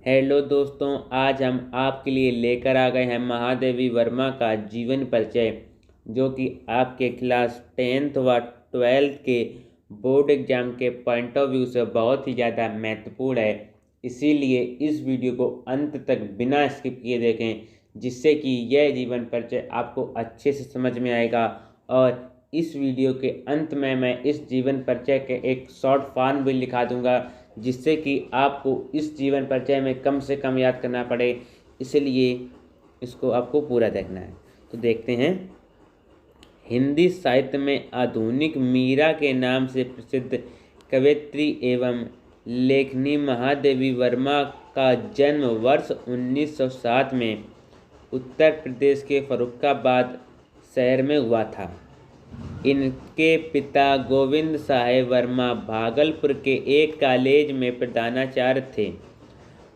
Hello दोस्तों, आज हम आपके लिए लेकर आ गए हैं महादेवी वर्मा का जीवन परिचय, जो कि आपके क्लास 10th व 12th के बोर्ड एग्जाम के पॉइंट ऑफ व्यू से बहुत ही ज़्यादा महत्वपूर्ण है। इसीलिए इस वीडियो को अंत तक बिना स्किप किए देखें, जिससे कि यह जीवन परिचय आपको अच्छे से समझ में आएगा। और इस वीडियो के अंत में मैं इस जीवन परिचय के एक शॉर्ट फॉर्म भी लिखा दूंगा, जिससे कि आपको इस जीवन परिचय में कम से कम याद करना पड़े। इसलिए इसको आपको पूरा देखना है। तो देखते हैं। हिंदी साहित्य में आधुनिक मीरा के नाम से प्रसिद्ध कवयित्री एवं लेखनी महादेवी वर्मा का जन्म वर्ष 1907 में उत्तर प्रदेश के फर्रुखाबाद शहर में हुआ था। इनके पिता गोविंद साहेब वर्मा भागलपुर के एक कॉलेज में प्रधानाचार्य थे।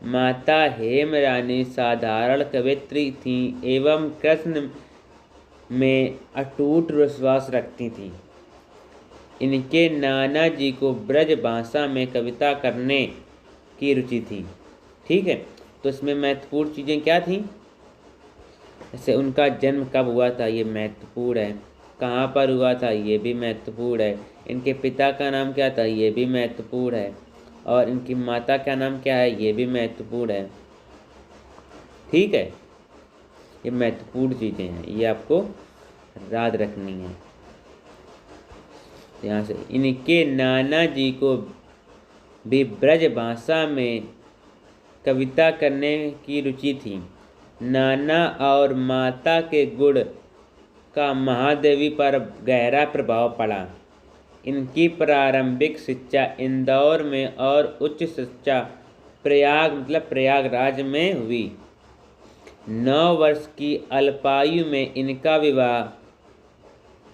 माता हेमरानी साधारण कवयित्री थीं एवं कृष्ण में अटूट विश्वास रखती थीं। इनके नाना जी को ब्रज भाषा में कविता करने की रुचि थी। ठीक है, तो इसमें महत्वपूर्ण चीज़ें क्या थीं? जैसे उनका जन्म कब हुआ था, ये महत्वपूर्ण है। कहाँ पर हुआ था, ये भी महत्वपूर्ण है। इनके पिता का नाम क्या था, ये भी महत्वपूर्ण है। और इनकी माता का नाम क्या है, ये भी महत्वपूर्ण है। ठीक है, ये महत्वपूर्ण चीज़ें हैं, ये आपको याद रखनी है। यहाँ से इनके नाना जी को भी ब्रज भाषा में कविता करने की रुचि थी। नाना और माता के गुण का महादेवी पर गहरा प्रभाव पड़ा। इनकी प्रारंभिक शिक्षा इंदौर में और उच्च शिक्षा प्रयागराज में हुई। 9 वर्ष की अल्पायु में इनका विवाह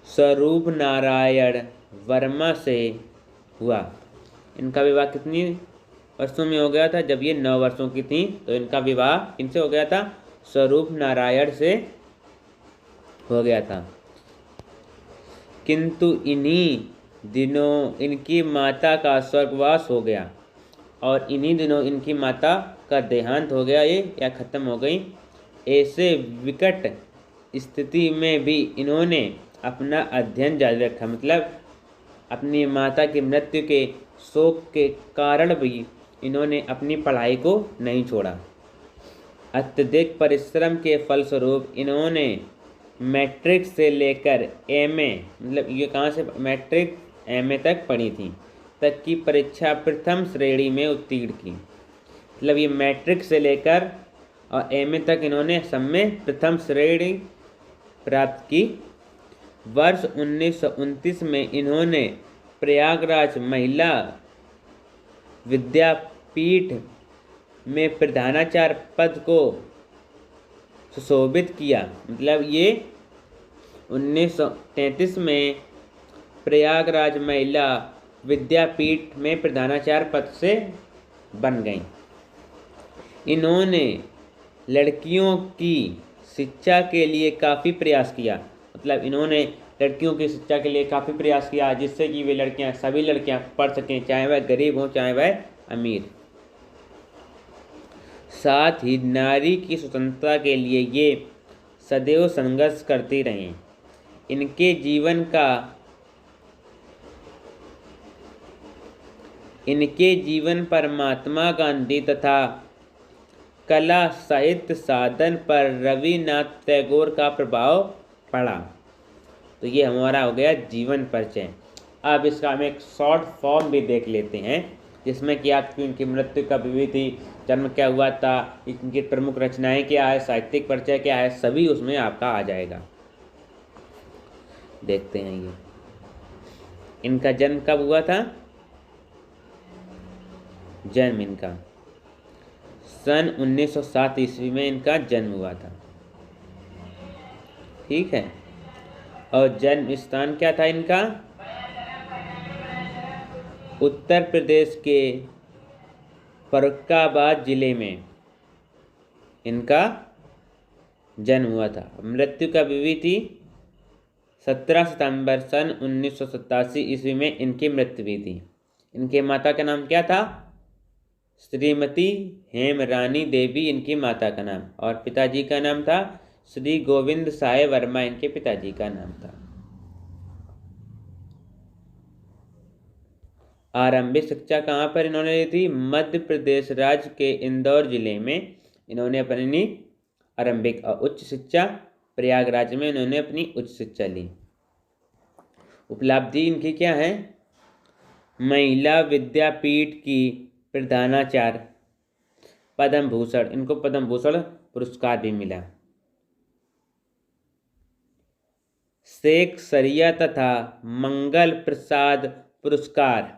स्वरूप नारायण वर्मा से हुआ। इनका विवाह कितनी वर्षों में हो गया था? जब ये 9 वर्षों की थी तो इनका विवाह किनसे हो गया था? स्वरूप नारायण से हो गया था। किंतु इन्हीं दिनों इनकी माता का स्वर्गवास हो गया और इन्हीं दिनों इनकी माता का देहांत हो गया, ये या ख़त्म हो गई। ऐसे विकट स्थिति में भी इन्होंने अपना अध्ययन जारी रखा। मतलब अपनी माता की मृत्यु के शोक के कारण भी इन्होंने अपनी पढ़ाई को नहीं छोड़ा। अत्यधिक परिश्रम के फलस्वरूप इन्होंने मैट्रिक से लेकर एमए, मतलब ये कहाँ से मैट्रिक एमए तक पढ़ी थी, तक की परीक्षा प्रथम श्रेणी में उत्तीर्ण की। मतलब ये मैट्रिक से लेकर और एमए तक इन्होंने सब में प्रथम श्रेणी प्राप्त की। वर्ष 1929 में इन्होंने प्रयागराज महिला विद्यापीठ में प्रधानाचार्य पद को सुशोभित किया। मतलब ये 1933 में प्रयागराज महिला विद्यापीठ में प्रधानाचार्य पद से बन गई। इन्होंने लड़कियों की शिक्षा के लिए काफ़ी प्रयास किया। मतलब इन्होंने लड़कियों की शिक्षा के लिए काफ़ी प्रयास किया, जिससे कि वे लड़कियां, सभी लड़कियां पढ़ सकें, चाहे वह गरीब हों चाहे वह अमीर। साथ ही नारी की स्वतंत्रता के लिए ये सदैव संघर्ष करती रहीं। इनके जीवन पर महात्मा गांधी तथा कला साहित्य साधन पर रविन्द्रनाथ टैगोर का प्रभाव पड़ा। तो ये हमारा हो गया जीवन परिचय। अब इसका हम एक शॉर्ट फॉर्म भी देख लेते हैं, जिसमें कि आपकी इनकी मृत्यु कब हुई थी, जन्म क्या हुआ था, इनकी प्रमुख रचनाएं क्या है, साहित्यिक परिचय क्या है, सभी उसमें आपका आ जाएगा। देखते हैं ये इनका जन्म कब हुआ था। जन्म इनका सन 1907 ईस्वी में इनका जन्म हुआ था। ठीक है, और जन्म स्थान क्या था इनका? उत्तर प्रदेश के फर्रुखाबाद जिले में इनका जन्म हुआ था। मृत्यु कब हुई थी? 17 सितंबर सन 1987 ईस्वी में इनकी मृत्यु हुई थी। इनके माता का नाम क्या था? श्रीमती हेमरानी देवी इनकी माता का नाम, और पिताजी का नाम था श्री गोविंद साय वर्मा, इनके पिताजी का नाम था। आरंभिक शिक्षा कहाँ पर इन्होंने ली थी? मध्य प्रदेश राज्य के इंदौर जिले में इन्होंने अपनी आरंभिक और उच्च शिक्षा, प्रयागराज में इन्होंने अपनी उच्च शिक्षा ली। उपलब्धि इनकी क्या है? महिला विद्यापीठ की प्रधानाचार्य, पद्म भूषण, इनको पद्म भूषण पुरस्कार भी मिला। शेख सरिया तथा मंगल प्रसाद पुरस्कार,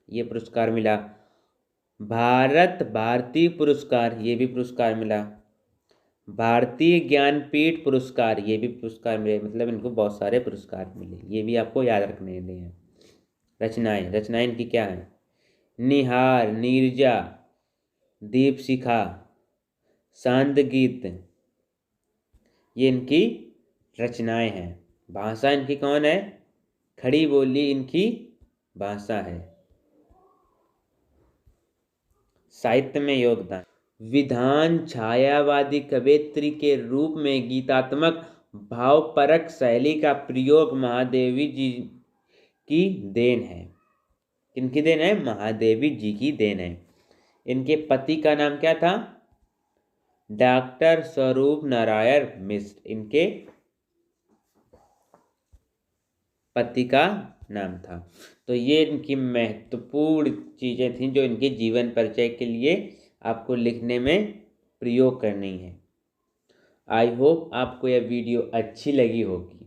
ये पुरस्कार मिला। भारत भारती पुरस्कार, ये भी पुरस्कार मिला। भारतीय ज्ञानपीठ पुरस्कार, ये भी पुरस्कार मिले। मतलब इनको बहुत सारे पुरस्कार मिले, ये भी आपको याद रखने हैं। रचनाएं इनकी क्या है? निहार, नीरजा, दीपशिखा, सांद गीत, ये इनकी रचनाएं हैं। भाषा इनकी कौन है? खड़ी बोली इनकी भाषा है। साहित्य में योगदान, विधान छायावादी कवयित्री के रूप में गीतात्मक भावपरक शैली का प्रयोग महादेवी जी की देन है। किनकी देन है? महादेवी जी की देन है। इनके पति का नाम क्या था? डॉक्टर स्वरूप नारायण मिश्र, इनके पति का नाम था। तो ये इनकी महत्वपूर्ण चीज़ें थीं जो इनके जीवन परिचय के लिए आपको लिखने में प्रयोग करनी है। आई होप आपको यह वीडियो अच्छी लगी होगी।